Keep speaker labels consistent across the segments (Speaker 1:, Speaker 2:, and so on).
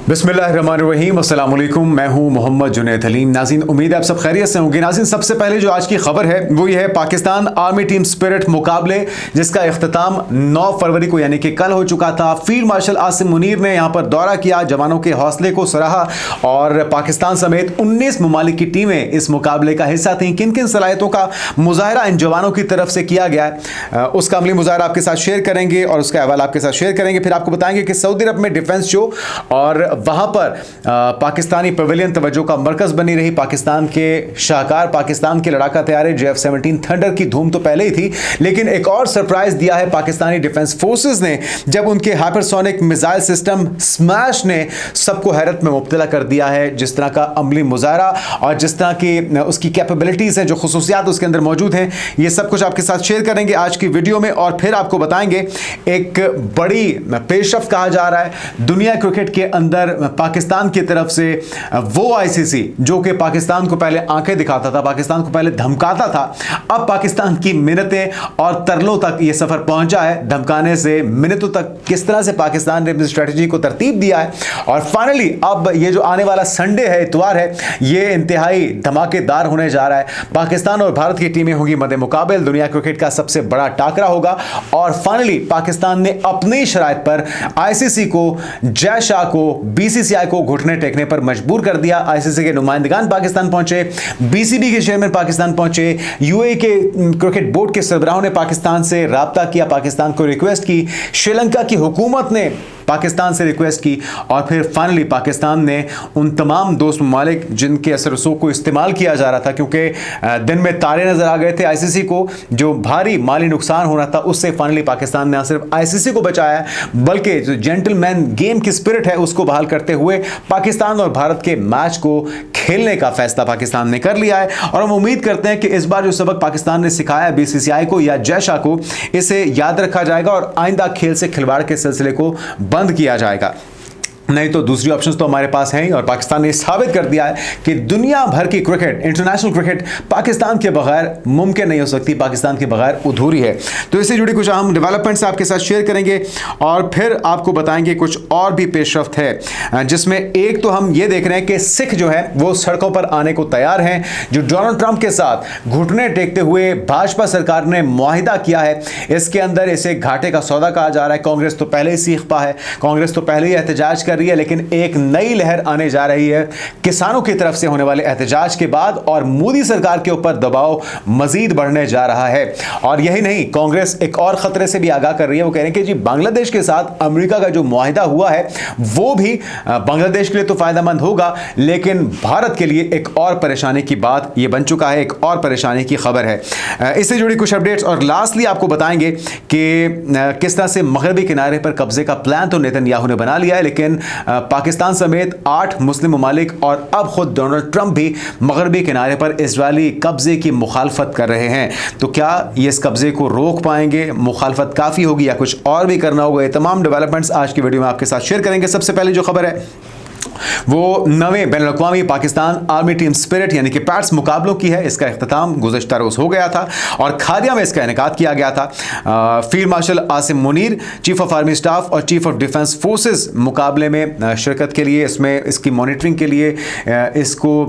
Speaker 1: बिस्मिल्लाहिर्रहमानिर्रहीम, अस्सलाम वालेकुम। मैं हूं मोहम्मद जुनैद हलीम। नाज़रीन, उम्मीद है आप सब खैरियत से होंगे। नाज़रीन, सबसे पहले जो आज की खबर है वो ये है पाकिस्तान आर्मी टीम स्पिरिट मुकाबले, जिसका इख्तिताम 9 फरवरी को यानी कि कल हो चुका था। फील्ड मार्शल आसिम मुनीर ने यहां पर दौरा किया, जवानों के हौसले को सराहा और पाकिस्तान समेत 19 ममालिक की टीमें इस मुकाबले का हिस्सा थीं। किन किन सलाहियतों का मुजाहरा इन जवानों की तरफ से किया गया है, उसका अमली मुजाहरा आपके साथ शेयर करेंगे और उसका अहवाल आपके साथ शेयर करेंगे। फिर आपको बताएंगे कि सऊदी अरब में डिफेंस शो और वहां पर पाकिस्तानी पवेलियन तवज्जो का मरकज बनी रही। पाकिस्तान के शाहकार, पाकिस्तान के लड़ाका तैयारे JF-17 थंडर की धूम तो पहले ही थी, लेकिन एक और सरप्राइज दिया है पाकिस्तानी डिफेंस फोर्सेस ने, जब उनके हाइपरसोनिक मिसाइल सिस्टम स्मैश ने सबको हैरत में मुब्तला कर दिया है। जिस तरह का अमली मुजाहरा और जिस तरह की उसकी कैपेबिलिटीज हैं, जो खुसूसियात उसके अंदर मौजूद हैं, ये सब कुछ आपके साथ शेयर करेंगे आज की वीडियो में। और फिर आपको बताएंगे एक बड़ी पेशरफ्त कहा जा रहा है दुनिया क्रिकेट के अंदर पाकिस्तान की तरफ से। वो ICC जो कि पाकिस्तान को पहले आंखें दिखाता था, पाकिस्तान को पहले धमकाता था, अब पाकिस्तान की मिन्नतें और तरलों तक ये सफर पहुंचा है। धमकाने से मिन्नतों तक किस तरह से पाकिस्तान ने अपनी स्ट्रेटजी को तरतीब दिया है। और फाइनली अब ये जो आने वाला संडे है, इतवार है, ये इंतहाई धमाकेदार होने जा रहा है। पाकिस्तान और भारत की टीमें होंगी मद्दे मुकाबले, दुनिया क्रिकेट का सबसे बड़ा टाकरा होगा। और फाइनली पाकिस्तान ने अपनी शराइत पर ICC को, जय शाह को, BCCI को घुटने टेकने पर मजबूर कर दिया। ICC के नुमाइंदगान पाकिस्तान पहुंचे, BCB के चेयरमैन पाकिस्तान पहुंचे, UAE के क्रिकेट बोर्ड के सरबराहों ने पाकिस्तान से राब्ता किया, पाकिस्तान को रिक्वेस्ट की, श्रीलंका की हुकूमत ने पाकिस्तान से रिक्वेस्ट की और फिर फाइनली पाकिस्तान ने उन तमाम दोस्त ममालिक जिनके असर रसूख को इस्तेमाल किया जा रहा था, क्योंकि दिन में तारे नजर आ गए थे ICC को, जो भारी माली नुकसान हो रहा था, उससे फाइनली पाकिस्तान ने न सिर्फ ICC को बचाया बल्कि जो जेंटलमैन गेम की स्पिरिट है उसको बहाल करते हुए पाकिस्तान और भारत के मैच को खेलने का फैसला पाकिस्तान ने कर लिया है। और हम उम्मीद करते हैं कि इस बार जो सबक पाकिस्तान ने सिखाया BCCI को या जय शाह को, इसे याद रखा जाएगा और आइंदा खेल से खिलवाड़ के सिलसिले को बंद किया जाएगा। नहीं तो दूसरी ऑप्शंस तो हमारे पास हैं ही। और पाकिस्तान ने साबित कर दिया है कि दुनिया भर की क्रिकेट, इंटरनेशनल क्रिकेट पाकिस्तान के बगैर मुमकिन नहीं हो सकती, पाकिस्तान के बगैर अधूरी है। तो इससे जुड़ी कुछ अहम डेवलपमेंट्स आपके साथ शेयर करेंगे और फिर आपको बताएंगे कुछ और भी पेशरफ्त है, जिसमें एक तो हम ये देख रहे हैं कि सिख जो है वो सड़कों पर आने को तैयार हैं। जो डोनाल्ड ट्रंप के साथ घुटने टेकते हुए भाजपा सरकार ने मुआहिदा किया है, इसके अंदर इसे घाटे का सौदा कहा जा रहा है। कांग्रेस तो पहले ही सीख पा है, कांग्रेस तो पहले ही एहतजाज कर रही है, लेकिन एक नई लहर आने जा रही है किसानों की तरफ से होने वाले एहतजाज के बाद, और मोदी सरकार के ऊपर दबाव मजीद बढ़ने जा रहा है। और यही नहीं, कांग्रेस एक और खतरे से भी आगाह कर रही है। वो कह रहे हैं कि जी बांग्लादेश के साथ अमेरिका का जो मुआहिदा हुआ है वो भी बांग्लादेश के लिए तो फायदेमंद होगा, लेकिन भारत के लिए एक और परेशानी की बात ये बन चुका है, एक और परेशानी की खबर है। इससे जुड़ी कुछ अपडेट्स और लास्टली आपको बताएंगे कि किस तरह से मगरबी किनारे पर कब्जे का प्लान तो नेतन्याहू ने बना लिया है, लेकिन पाकिस्तान समेत 8 मुस्लिम ममालिक और अब खुद डोनाल्ड ट्रंप भी मगरबी किनारे पर इजरायली कब्जे की मुखालफत कर रहे हैं। तो क्या ये इस कब्जे को रोक पाएंगे? मुखालफत काफ़ी होगी या कुछ और भी करना होगा? ये तमाम डेवलपमेंट्स आज की वीडियो में आपके साथ शेयर करेंगे। सबसे पहले जो खबर है वो नवें बैनुल-अक़वामी पाकिस्तान आर्मी टीम स्पिरिट यानी कि पैट्स मुकाबलों की है। इसका इख्तिताम गुज़श्ता रोज़ हो गया था और खादिया में इसका इनेकाद किया गया था। Field marshal Asim Munir, chief of army staff और चीफ ऑफ डिफेंस फोर्सेस मुकाबले में शिरकत के लिए, इसमें इसकी मॉनिटरिंग के लिए, इसको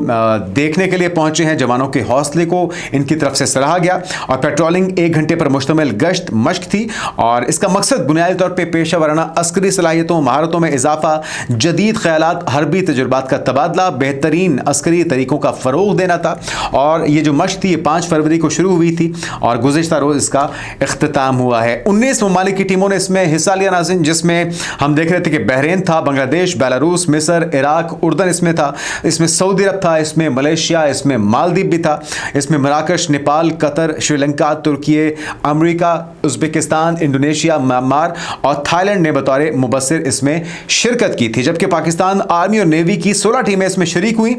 Speaker 1: देखने के लिए पहुंचे हैं। जवानों के हौसले को इनकी तरफ से सराहा गया और पेट्रोलिंग 1 घंटे पर मुश्तमिल गश्त मश्क थी और इसका मकसद बुनियादी तौर पर पेशा वराना अस्करी सलाहियतों, महारतों में इजाफा, जदीद ख्यालात, हरबी तजुर्बात का तबादला, बेहतरीन अस्करी तरीकों का फ़रोग देना था। और ये जो मश्क थी ये 5 फरवरी को शुरू हुई थी और गुज़श्ता रोज़ इसका इख्तिताम हुआ है। 19 ममालिक की टीमों ने इसमें हिस्सा लिया नाज़रीन, जिसमें हम देख रहे थे कि बहरीन था, बांग्लादेश, बेलारूस, मिस्र, इराक, उर्दन इसमें था, इसमें सऊदी अरब था, इसमें मलेशिया, इसमें मालदीव भी था, इसमें मराकश, नेपाल, कतर, श्रीलंका, तुर्की, अमेरिका, उज़्बेकिस्तान, इंडोनेशिया, म्यांमार और थाईलैंड ने बतौर मुबस्सिर इसमें शिरकत की थी। जबकि पाकिस्तान आर्मी और नेवी की 16 टीमें इसमें शरीक हुई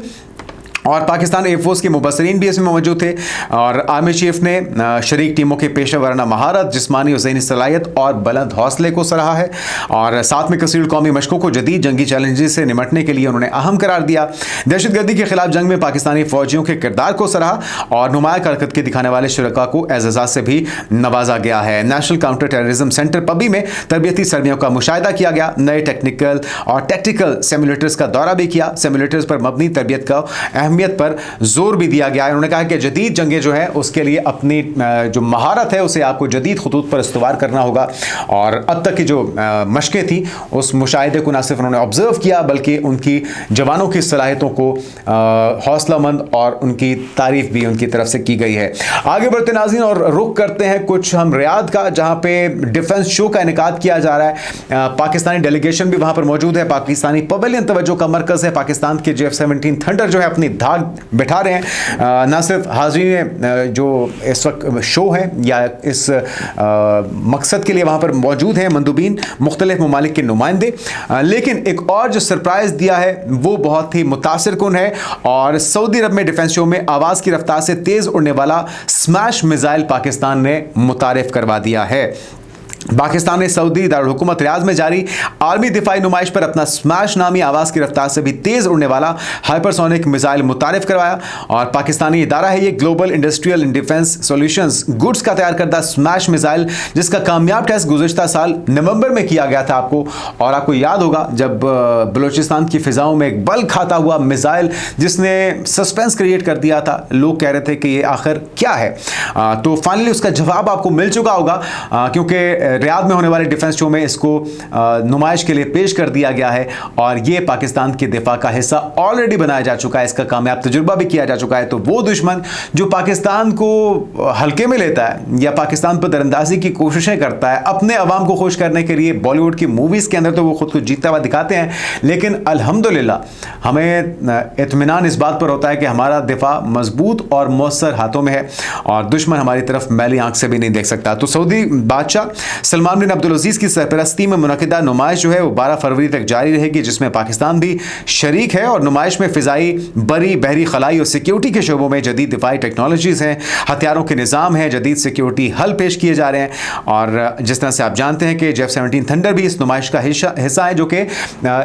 Speaker 1: और पाकिस्तान एयरफोर्स के मुबसरीन भी इसमें मौजूद थे और आर्मी चीफ ने शरीक टीमों के पेशा वराना महारत, जिस्मानी और ज़हनी सलाहियत और बुलंद हौसले को सराहा है। और साथ में कसीर कौमी मशकों को जदीद जंगी चैलेंजेस से निमटने के लिए उन्होंने अहम करार दिया। दहशतगर्दी के खिलाफ जंग में पाकिस्तानी फौजियों के किरदार को सराहा और नुमाया कारकर्दगी दिखाने वाले शुरका को एज़ाज़ से भी नवाजा गया है। नेशनल काउंटर टेररिज्म सेंटर पबी में तरबियती सरगर्मियों का मुशाहिदा किया गया। नए टेक्निकल और टैक्टिकल सिमुलेटर्स का दौरा भी किया। सिमुलेटर्स पर मबनी तरबियत का अहमियत पर जोर भी दिया गया है। उन्होंने कहा कि जदीद जंगें जो है उसके लिए अपनी जो महारत है उसे आपको जदीद खुतूत पर इस्तवार करना होगा। और अब तक की जो मशकें थी उस मुशाहिदे को न सिर्फ उन्होंने ऑब्जर्व किया बल्कि उनकी जवानों की सलाहियतों को हौसलामंद और उनकी तारीफ भी उनकी तरफ से की गई है। आगे बढ़ते नाज़रीन और रुख करते हैं कुछ हम रियाद का, जहां पे डिफेंस शो का इनेकाद किया जा रहा है। पाकिस्तानी डेलीगेशन भी वहां पर मौजूद है। पाकिस्तानी पवेलियन तवज्जो का मरकज है। पाकिस्तान के F-17 थंडर जो है अपनी धाक बिठा रहे हैं। ना सिर्फ हाज़रीन जो इस वक्त शो है या इस मकसद के लिए वहां पर मौजूद हैं मंदूबीन मुख्तलिफ ममालिक के नुमाइंदे, लेकिन एक और जो सरप्राइज दिया है वो बहुत ही मुतासिर कुन है। और सऊदी अरब में डिफेंस शो में आवाज़ की रफ्तार से तेज उड़ने वाला स्मैश मिसाइल पाकिस्तान ने मुतारिफ करवा दिया है। पाकिस्तान ने सऊदी दारुल हुकूमत रियाद में जारी आर्मी दिफाई नुमाइश पर अपना स्मैश नामी आवाज़ की रफ्तार से भी तेज़ उड़ने वाला हाइपरसोनिक मिसाइल मुतारिफ करवाया। और पाकिस्तानी इदारा है ये global industrial and defence solutions goods का तैयार करदा स्मैश मिसाइल, जिसका कामयाब टेस्ट गुज़श्ता साल नवंबर में किया गया था और आपको याद होगा जब बलूचिस्तान की फ़िज़ाओं में एक बल खाता हुआ मिसाइल जिसने सस्पेंस क्रिएट कर दिया था। लोग कह रहे थे कि ये आखिर क्या है। तो फाइनली उसका जवाब आपको मिल चुका होगा, क्योंकि रियाद में होने वाले डिफेंस शो में इसको नुमाइश के लिए पेश कर दिया गया है। और ये पाकिस्तान के दिफा का हिस्सा ऑलरेडी बनाया जा चुका है, इसका कामयाब तजुर्बा भी किया जा चुका है। तो वो दुश्मन जो पाकिस्तान को हल्के में लेता है या पाकिस्तान पर दरअंदाजी की कोशिशें करता है अपने अवाम को खुश करने के लिए, बॉलीवुड की मूवीज़ के अंदर तो वो खुद को जीतता हुआ दिखाते हैं, लेकिन अल्हम्दुलिल्लाह हमें इत्मीनान इस बात पर होता है कि हमारा दिफा मजबूत और मौसर हाथों में है और दुश्मन हमारी तरफ मैली आंख से भी नहीं देख सकता। तो सऊदी बादशाह सलमान बिन अब्दुल अजीज की सरपरस्ती में मुनक़िदा नुमाइश जो है वो 12 फरवरी तक जारी रहेगी, जिसमें पाकिस्तान भी शरीक है। और नुमाइश में फ़िज़ाई, बरी, बहरी, खलाई और सिक्योरिटी के शोबों में जदीद दिफाई टेक्नोलॉजीज़ हैं, हथियारों के निज़ाम हैं, जदीद सिक्योरिटी हल पेश किए जा रहे हैं। और जिस तरह से आप जानते हैं कि F-17 थंडर भी इस नुमाइश का हिस्सा है, जो कि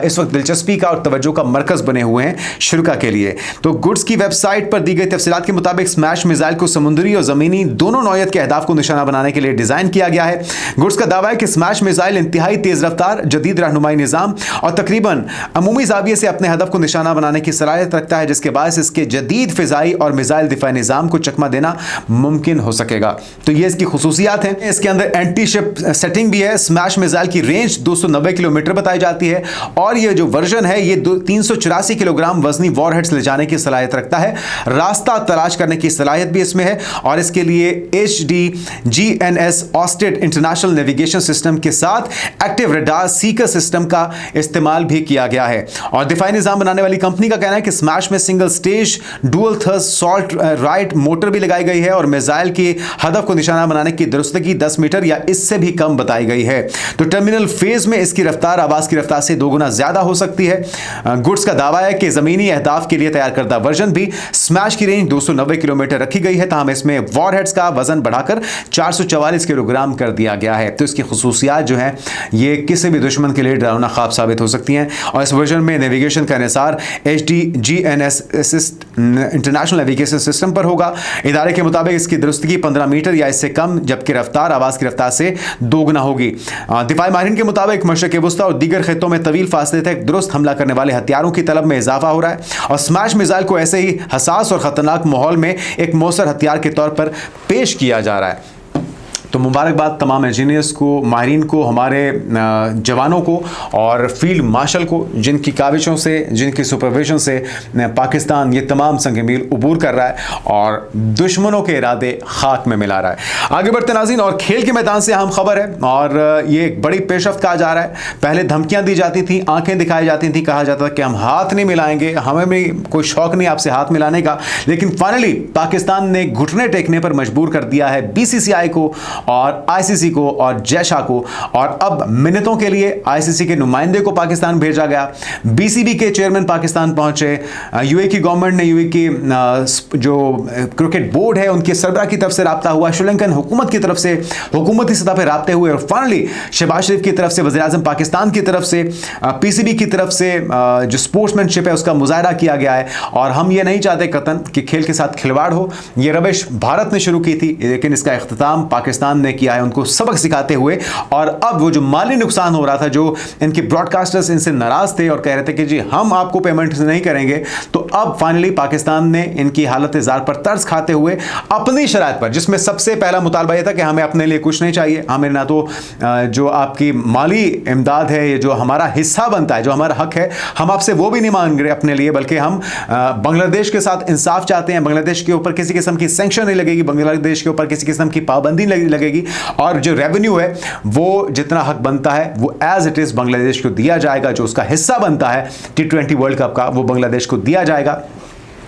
Speaker 1: इस वक्त दिलचस्पी का और तवज्जो का मरकज़ बने हुए हैं शुरका के लिए। तो गुड्स की वेबसाइट पर दी गई तफसीलात के मुताबिक स्मैश मिसाइल को समुद्री और ज़मीनी दोनों नौयत के अहदाफ को निशाना बनाने के लिए डिज़ाइन किया गया है। गुड्स का दावा है कि स्मैश मिसाइल इंतहाई तेज रफ्तार, जदीद रहनुमाई निज़ाम और तकरीबन अमूमी ज़ाविये से अपने हदफ को निशाना बनाने की सलाहियत रखता है, जिसके बायस इसके जदीद फ़िज़ाई और मिसाइल दिफाई निज़ाम को चकमा देना मुमकिन हो सकेगा। तो ये इसकी खुसूसियात हैं। इसके अंदर एंटी शिप सेटिंग भी है। स्मैश मिसाइल की रेंज 290 किलोमीटर बताई जाती है और ये जो वर्जन है ये 384 किलोग्राम वजनी वॉरहेड्स ले जाने की सलाहियत रखता है। रास्ता तलाश करने की सलाहियत भी इसमें है और इसके लिए HDGNS Oersted international navigation system के साथ एक्टिव रडार सीकर सिस्टम का इस्तेमाल भी किया गया है। और दिफाई निज़ाम बनाने वाली कंपनी का कहना है कि स्मैश में single stage dual thrust salt right motor भी लगाई गई है और मिसाइल की हदफ को निशाना बनाने की दुरुस्तगी 10 मीटर या इससे भी कम बताई गई है। तो टर्मिनल फेज में इसकी रफ्तार आवाज़ की रफ्तार से 2 गुना ज़्यादा हो सकती है। गुड्स का दावा है कि ज़मीनी अहदाफ के लिए तैयार करदा वर्जन भी स्मैश की रेंज 290 किलोमीटर रखी गई है, तमाम इसमें वॉरहेड्स का वजन बढ़ाकर 444 किलोग्राम कर दिया गया है। तो इसकी खुसूसियात जो हैं ये किसी भी दुश्मन के लिए डरावना ख्वाब साबित हो सकती हैं। और इस वर्जन में नेविगेशन का Nisar HDGNS international navigation system पर होगा। इदारे के मुताबिक इसकी दुरुस्तगी 15 मीटर या इससे कम, जबकि रफ्तार आवाज़ की रफ्तार से 2 गुना होगी। दिफाई माहिरीन के मुताबिक मशरक़ वुस्ता और दीगर खित्तों में तवील फासले तक दुरुस्त हमला करने वाले हथियारों की तलब में इजाफा हो रहा है और स्मैश मिसाइल को ऐसे ही हसास और ख़तरनाक माहौल में एक मौसर हथियार के तौर पर पेश किया जा रहा है। तो मुबारकबाद तमाम इंजीनियर्स को, माहिरीन को, हमारे जवानों को और फील्ड मार्शल को, जिनकी काविशों से, जिनकी सुपरविजन से पाकिस्तान ये तमाम संग मील अबूर कर रहा है और दुश्मनों के इरादे खाक में मिला रहा है। आगे बढ़ते नाज़रीन और खेल के मैदान से अहम खबर है और ये एक बड़ी पेशरफ्त कहा जा रहा है। पहले धमकियाँ दी जाती थी, आंखें दिखाई जाती थी, कहा जाता था कि हम हाथ नहीं मिलाएंगे, हमें भी कोई शौक नहीं आपसे हाथ मिलाने का, लेकिन फाइनली पाकिस्तान ने घुटने टेकने पर मजबूर कर दिया है BCCI को और आईसीसी को और जयशाह को, और अब मिन्नतों के लिए आईसीसी के नुमाइंदे को पाकिस्तान भेजा गया। बीसीबी के चेयरमैन पाकिस्तान पहुंचे, यूएई की गवर्नमेंट ने, यूएई की जो क्रिकेट बोर्ड है उनके सरबराह की तरफ से राब्ता हुआ, श्रीलंकन हुकूमत की तरफ से हुकूमती सतह पर राब्ते हुए, और फाइनली शहबाज शरीफ की तरफ से, वज़ीर आज़म पाकिस्तान की तरफ से, पीसीबी की तरफ से जो स्पोर्ट्समैनशिप है उसका मुजाहरा किया गया है। और हम ये नहीं चाहते कतन कि खेल के साथ खिलवाड़ हो। ये रविश भारत ने शुरू की थी, लेकिन इसका इख्तिताम पाकिस्तान ने किया है, उनको सबक सिखाते हुए। और अब वो जो माली नुकसान हो रहा था, जो इनके ब्रॉडकास्टर्स इनसे नाराज थे और कह रहे थे कि जी हम आपको पेमेंट नहीं करेंगे, तो अब फाइनली पाकिस्तान ने इनकी हालत ज़ार पर तर्स खाते हुए अपनी शराइत पर, जिसमें सबसे पहला मुतालबा यह था कि हमें अपने लिए कुछ नहीं चाहिए, हमें ना तो जो आपकी माली इमदाद है, ये जो हमारा हिस्सा बनता है, जो हमारा हक है, हम आपसे वो भी नहीं मांग रहे अपने लिए, बल्कि हम बांग्लादेश के साथ इंसाफ चाहते हैं। बांग्लादेश के ऊपर किसी किस्म की सैंक्शन नहीं लगेगी, बांग्लादेश के ऊपर किसी किस्म की पाबंदी लगेगी, और जो रेवेन्यू है वो जितना हक बनता है वो एज इट इज बांग्लादेश को दिया जाएगा। जो उसका हिस्सा बनता है T20 वर्ल्ड कप का, वो बांग्लादेश को दिया जाएगा।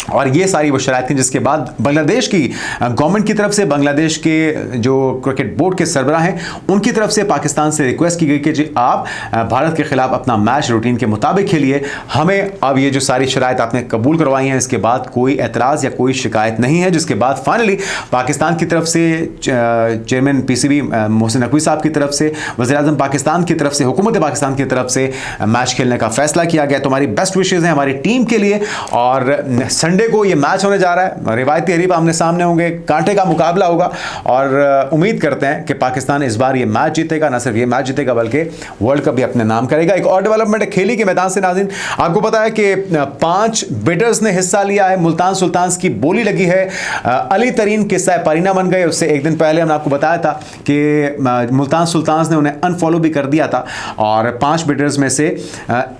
Speaker 1: और ये सारी वो शराइत थी, जिसके बाद बांग्लादेश की गवर्नमेंट की तरफ से, बांग्लादेश के जो क्रिकेट बोर्ड के सरबराह हैं उनकी तरफ से पाकिस्तान से रिक्वेस्ट की गई कि जी आप भारत के खिलाफ अपना मैच रूटीन के मुताबिक खेलिए, हमें अब ये जो सारी शराइत आपने कबूल करवाई हैं इसके बाद कोई एतराज़ या कोई शिकायत नहीं है। जिसके बाद फाइनली पाकिस्तान की तरफ से चेयरमैन पीसीबी मोहसिन नकवी साहब की तरफ से, वज़ीर आज़म पाकिस्तान की तरफ से, हुकूमत पाकिस्तान की तरफ से मैच खेलने का फैसला किया गया। तो हमारी बेस्ट विशेज़ हैं हमारी टीम के लिए। और संडे को ये मैच होने जा रहा है, रिवायती हरीफ आमने सामने होंगे, कांटे का मुकाबला होगा, और उम्मीद करते हैं कि पाकिस्तान इस बार ये मैच जीतेगा। ना सिर्फ ये मैच जीतेगा बल्कि वर्ल्ड कप भी अपने नाम करेगा। एक और डेवलपमेंट है खेली के मैदान से नाज़रीन, आपको पता है कि 5 बिडर्स ने हिस्सा लिया है। मुल्तान सुल्तान्स की बोली लगी है, अली तरीन किस्सा पारीना बन गए। उससे एक दिन पहले हमने आपको बताया था कि मुल्तान सुल्तान्स ने उन्हें अनफॉलो भी कर दिया था, और 5 बिडर्स में से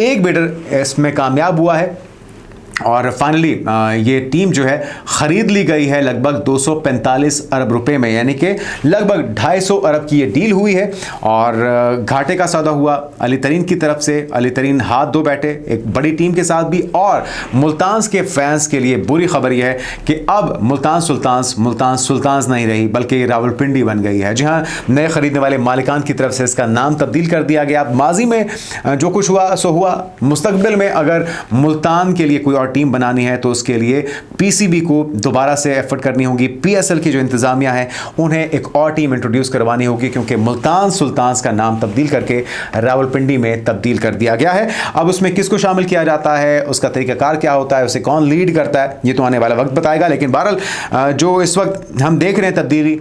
Speaker 1: एक बिडर इसमें कामयाब हुआ है, और फाइनली ये टीम जो है ख़रीद ली गई है लगभग 245 अरब रुपए में, यानी कि लगभग 250 अरब की ये डील हुई है। और घाटे का सौदा हुआ अली तरीन की तरफ से। अली तरीन हाथ धो बैठे एक बड़ी टीम के साथ भी। और मुल्तान के फैंस के लिए बुरी खबर यह है कि अब मुल्तान सुल्तान्स नहीं रही, बल्कि रावलपिंडी बन गई है। जी हाँ, नए खरीदने वाले मालिकान की तरफ से इसका नाम तब्दील कर दिया गया। माजी में जो कुछ हुआ सो हुआ, मुस्तकबिल में अगर मुल्तान के लिए कोई और टीम बनानी है तो उसके लिए पीसीबी को दोबारा से एफर्ट करनी होगी। पीएसएल की जो इंतजामिया है उन्हें एक और टीम इंट्रोड्यूस करवानी होगी, क्योंकि मुल्तान सुल्तान्स का नाम तब्दील करके रावलपिंडी में तब्दील कर दिया गया है। अब उसमें किसको शामिल किया जाता है, उसका तरीकाकार क्या होता है, उसे कौन लीड करता है, ये तो आने वाला वक्त बताएगा। लेकिन बहरहाल जो इस वक्त हम देख रहे हैं तब्दीली,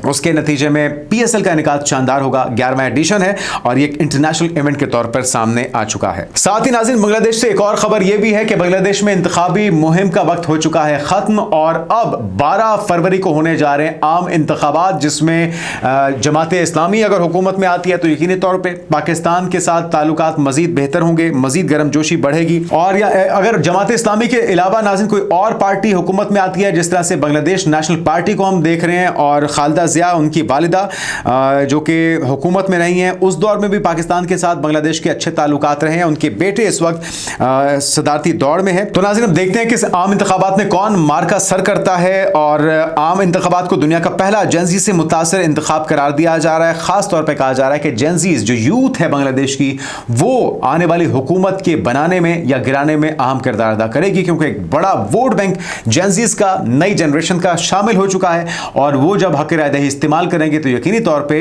Speaker 1: उसके नतीजे में पीएसएल का इनेकाद शानदार होगा। 11वां एडिशन है और ये एक इंटरनेशनल इवेंट के तौर पर सामने आ चुका है। साथ ही नाज़रीन, बांग्लादेश से एक और खबर यह भी है कि बांग्लादेश में इंतखाबी मुहिम का वक्त हो चुका है खत्म, और अब 12 फरवरी को होने जा रहे हैं आम इंतखाबात, जिसमें जमात इस्लामी अगर हुकूमत में आती है तो यकीनी तौर पर पाकिस्तान के साथ ताल्लुकात मजीद बेहतर होंगे, मजीद गर्मजोशी बढ़ेगी। और या अगर जमात इस्लामी के अलावा नाज़रीन कोई और पार्टी हुकूमत में आती है, जिस तरह से बांग्लादेश नेशनल पार्टी को हम देख रहे हैं, और खालिदा ज़िया उनकी वालिदा जो कि हुकूमत में रही हैं, उस दौर में भी पाकिस्तान के साथ बांग्लादेश के अच्छे ताल्लुकात रहे हैं। उनके बेटे इस वक्त सदारती दौड़ में है। तो नाज़रीन, अब देखते हैं कि आम इंतखाबात में कौन मार्का सर करता है। और आम इंतखाबात को दुनिया का पहला जेंजी से मुतासर इंतखाब करार दिया जा रहा है। खास तौर पर कहा जा रहा है कि जेंजीज जो यूथ है बांग्लादेश की, वो आने वाली हुकूमत के बनाने में या गिराने में अहम किरदार अदा करेगी, क्योंकि एक बड़ा वोट बैंक जेंजीज का, नई जनरेशन का शामिल हो चुका है। और वो जब हक रायदही इस्तेमाल करेंगे तो यकीनी तौर पे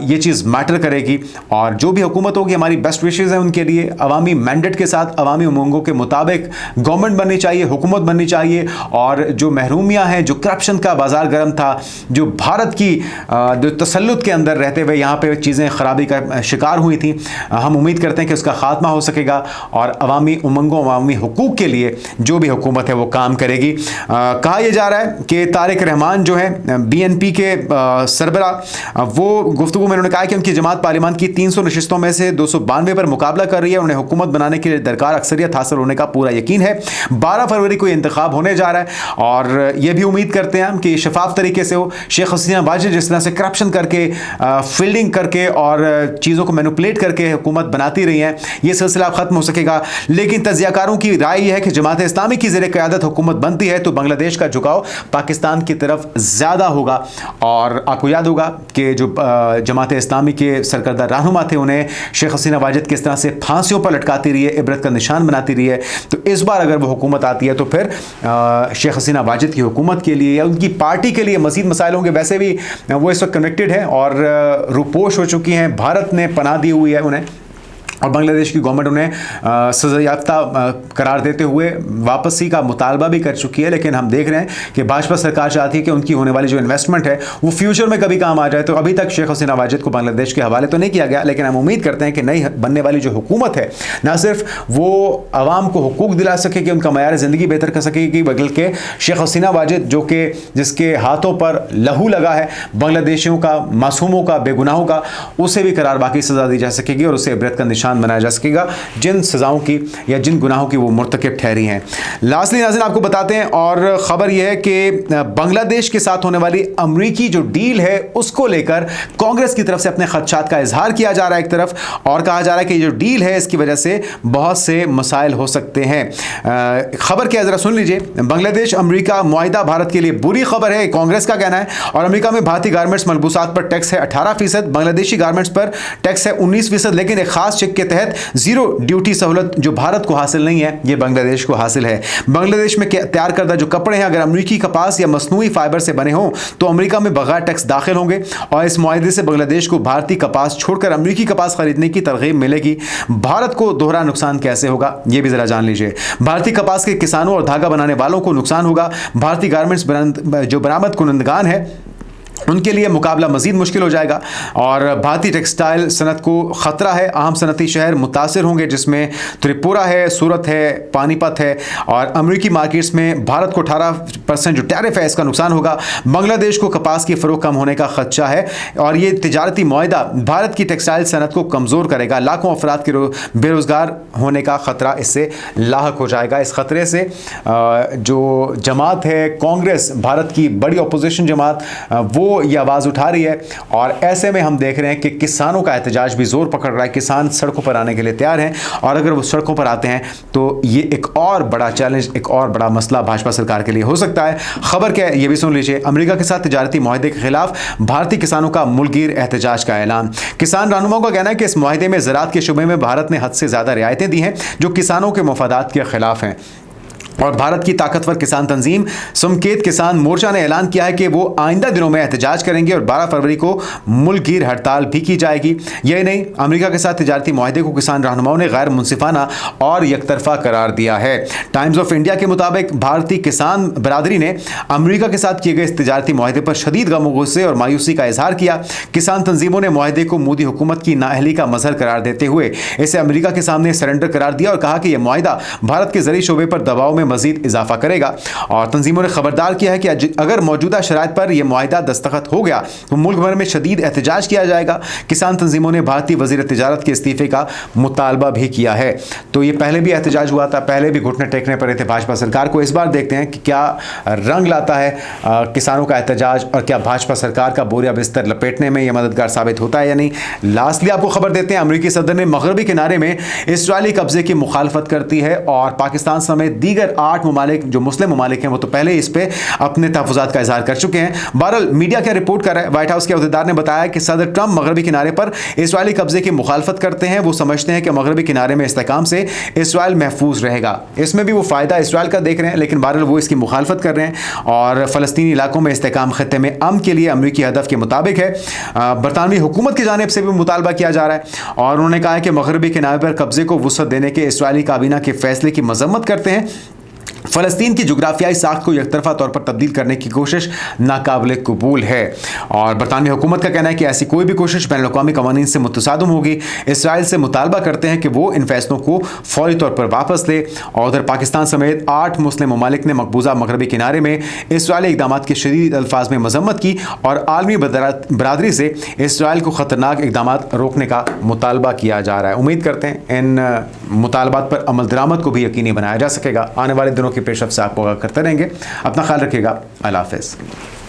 Speaker 1: ये चीज़ मैटर करेगी। और जो भी हुकूमत होगी, हमारी बेस्ट विशेज़ हैं उनके लिए। अवामी मैंडेट के साथ, अवामी उमंगों के मुताबिक गवर्नमेंट बननी चाहिए, हुकूमत बननी चाहिए। और जो महरूमियाँ हैं, जो करप्शन का बाजार गर्म था, जो भारत की जो तसल्लुत के अंदर रहते हुए यहाँ पे चीज़ें खराबी का शिकार हुई थी, हम उम्मीद करते हैं कि उसका खात्मा हो सकेगा और अवामी उमंगों, अवामी हुकूक के लिए जो भी हुकूमत है वो काम करेगी। कहा यह जा रहा है कि तारिक रहमान जो है BNP के सरबरा, वो गुफ्तगू में उन्होंने कहा कि उनकी जमात पार्लियामान की 300 नशिस्तों में से 292 पर मुकाबला कर रही है। उन्हें हुकूमत बनाने के लिए दरकार अक्सरियत हासिल होने का पूरा यकीन है। 12 फरवरी को इंतखाब होने जा रहा है और यह भी उम्मीद करते हैं हम कि शफाफ तरीके से हो। शेख हसीना वाजिद जिस तरह से करप्शन करके, फील्डिंग करके और चीज़ों को मैनिपुलेट करके हुकूमत बनाती रही हैं, यह सिलसिला खत्म हो सकेगा। लेकिन तजियाकारों की राय यह है कि जमात इस्लामी की ज़ेर क़यादत हुकूमत बनती है तो बांग्लादेश का झुकाव पाकिस्तान की तरफ ज़्यादा होगा और आपको याद होगा कि जो जमात इस्लामी के सरकर्दा रहनुमा थे, उन्हें शेख हसीना वाजिद किस तरह से फांसियों पर लटकाती रही है, इबरत का निशान बनाती रही है। तो इस बार अगर वो हुकूमत आती है तो फिर शेख हसीना वाजिद की हुकूमत के लिए या उनकी पार्टी के लिए मजीद मसाइल होंगे। वैसे भी वो इस वक्त कन्विक्टेड है और रूपोश हो चुकी हैं, भारत ने पनाह दी हुई है उन्हें, और बांग्लादेश की गवर्नमेंट उन्हें सजा याफ्ता करार देते हुए वापसी का मुतालबा भी कर चुकी है। लेकिन हम देख रहे हैं कि भाजपा सरकार चाहती है कि उनकी होने वाली जो इन्वेस्टमेंट है वो फ्यूचर में कभी काम आ जाए। तो अभी तक शेख हसीना वाजिद को बांग्लादेश के हवाले तो नहीं किया गया, लेकिन हम उम्मीद करते हैं कि नई बनने वाली जो हुकूमत है ना सिर्फ वो आवाम को हुकूक दिला सकेगी, उनका मयार ज़िंदगी बेहतर कर सकेगी, बल्कि शेख हसीना वाजिद जो कि जिसके हाथों पर लहू लगा है बांग्लादेशियों का, मासूमों का, बेगुनाहों का, उसे भी करार बाकी सजा दी जा सकेगी और उसे इबरत का निशान बनाया जा सकेगा जिन सजाओं की या जिन गुनाहों की वो मुर्तकिब ठहरी हैं। लास्टली नाज़रीन आपको बताते हैं और ख़बर यह है कि बांग्लादेश के साथ होने वाली अमरीकी जो डील है उसको लेकर कांग्रेस की तरफ से अपने खदशात का इजहार किया जा रहा है एक तरफ, और कहा जा रहा है कि जो डील है इसकी वजह से बहुत से मसाइल हो सकते हैं। खबर क्या है ज़रा सुन लीजिए। बांग्लादेश अमरीका मुआहिदा भारत के लिए बुरी खबर है, कांग्रेस का कहना है। और अमरीका में भारतीय गारमेंट्स मलबूसात पर टैक्स है 18%, बांग्लादेशी गारमेंट्स पर टैक्स है 19%, लेकिन एक खास चेक के तहत जीरो ड्यूटी सहूलत जो भारत को हासिल नहीं है ये बांग्लादेश को हासिल है। बांग्लादेश में तैयार करदा जो कपड़े हैं अगर अमरीकी कपास या मसनूई फाइबर से बने हों तो अमरीका में बगैर टैक्स दाखिल होंगे, और इस मुआहदे से बांग्लादेश को भारतीय कपास छोड़कर अमरीकी कपास खरीदने की तरगीब मिलेगी। भारत को दोहरा नुकसान कैसे होगा ये भी जरा जान लीजिए। भारतीय कपास के किसानों और धागा बनाने वालों को नुकसान होगा। भारतीय गारमेंट्स जो बरामद कुनंदगान है उनके लिए मुकाबला मजीद मुश्किल हो जाएगा, और भारतीय टेक्सटाइल सनत को ख़तरा है। अहम सनती शहर मुतासर होंगे जिसमें त्रिपुरा है, सूरत है, पानीपत है, और अमरीकी मार्केट्स में भारत को 18% जो टैरिफ है इसका नुकसान होगा। बांग्लादेश को कपास की फ़रोख्त कम होने का खदशा है, और ये तिजारती मुआहिदा भारत की टेक्सटाइल सनत को कमज़ोर करेगा। लाखों अफराद के बेरोज़गार होने का ख़तरा इससे लाहक हो जाएगा। इस ख़तरे से जो जमात है कांग्रेस, भारत की बड़ी अपोजिशन जमात, वो ये आवाज़ उठा रही है, और ऐसे में हम देख रहे हैं कि किसानों का एहतजाज भी जोर पकड़ रहा है। किसान सड़कों पर आने के लिए तैयार हैं, और अगर वो सड़कों पर आते हैं तो ये एक और बड़ा चैलेंज, एक और बड़ा मसला भाजपा सरकार के लिए हो सकता है। खबर क्या है ये भी सुन लीजिए। अमेरिका के साथ तिजारती मुआहदे के खिलाफ भारतीय किसानों का मुल्कगीर एहतजाज का ऐलान। किसान रहनुमाओं का कहना है कि इस मुआहदे में ज़राअत के शुबे में भारत ने हद से ज़्यादा रियायतें दी हैं जो किसानों के मफादात के खिलाफ हैं, और भारत की ताकतवर किसान तंजीम समकेत किसान मोर्चा ने ऐलान किया है कि वो आइंदा दिनों में एहतजाज करेंगे और 12 फरवरी को मुल्कगीर हड़ताल भी की जाएगी। यही नहीं, अमेरिका के साथ तिजारती मुआहदे को किसान रहनुमाओं ने गैर मुनसिफाना और यकतरफा करार दिया है। टाइम्स ऑफ इंडिया के मुताबिक भारतीय किसान बरादरी ने अमेरिका के साथ किए गए इस तिजारती मुआहदे पर शदीद गम गुस्से और मायूसी का इजहार किया। किसान तंजीमों ने मुआहदे को मोदी हुकूमत की नाअहली का मजहर करार देते हुए इसे अमेरिका के सामने सरेंडर करार दिया, और कहा कि यह मुआहदा भारत के ज़रिए शोबे पर दबाव में मजीद इजाफा करेगा। और तंजीमों ने खबरदार किया है कि अगर मौजूदा शराइत पर यह मुआहिदा दस्तखत हो गया तो मुल्क भर में शदीद एहतजाज किया जाएगा। किसान तंजीमों ने भारतीय वजीर तिजारत के इस्तीफे का मुतालबा भी किया है। तो ये पहले भी एहतजाज हुआ था, पहले भी घुटने टेकने पड़े थे भाजपा सरकार को। इस बार देखते हैं कि क्या रंग लाता है किसानों का एहतजाज, और क्या भाजपा सरकार का बोरिया बिस्तर लपेटने में यह मददगार साबित होता है या नहीं। लास्टली आपको खबर देते हैं, अमरीकी सदर ने मगरबी किनारे में इसराइली कब्जे की मुखालफत करती है, और पाकिस्तान समेत दीगर 8 ममालिक जो मुस्लिम ममालिक हैं वो तो पहले इस पे अपने तहफ़्फ़ुज़ात का इजहार कर चुके हैं। बहरहाल मीडिया क्या रिपोर्ट कर रहा है, व्हाइट हाउस के अहदेदार ने बताया कि सदर ट्रंप मगरबी किनारे पर इसराइली कब्जे की मुखालफत करते हैं। वो समझते हैं कि मगरबी किनारे में इस्तेहकाम से इसराइल महफूज रहेगा। इसमें भी वो फ़ायदा इसराइल का देख रहे हैं, लेकिन बहरहाल वो इसकी मुखालफत कर रहे हैं, और फ़लस्तीनी इलाकों में इस्तेहकाम ख़त्ते में अमन के लिए अमरीकी हदफ के मुताबिक है। बरतानवी हुकूमत की जानिब से भी मुतालबा किया जा रहा है, और उन्होंने कहा है कि मगरबी किनारे पर कब्जे को वुसअत देने के इसराइली काबीना के फैसले की मजम्मत करते हैं। फ़लस्तीन की जुग्राफियाई साख्त को एकतरफा तौर पर तब्दील करने की कोशिश नाकाबिल कबूल है, और बरतानवी हुकूमत का कहना है कि ऐसी कोई भी कोशिश बैनुल-अक़वामी क़वानीन से मुतसादम होगी। इसराइल से मुतालबा करते हैं कि वो इन फैसलों को फौरी तौर पर वापस ले। और उधर पाकिस्तान समेत 8 मुस्लिम ममालिक ने मकबूजा मगरबी किनारे में इसराइली इक़दामात की शदीद अल्फाज में मजम्मत की, और आलमी बरादरी से इसराइल को ख़तरनाक इक़दामात रोकने का मुतालबा किया जा रहा है। उम्मीद करते हैं इन मुतालबात पर अमल दरामद को भी यकीनी बनाया जा सकेगा। आने वाले दिनों की पेशरफ्त से आपको आगाह करते रहेंगे। अपना ख्याल रखिएगा। अल्लाह हाफ़िज़।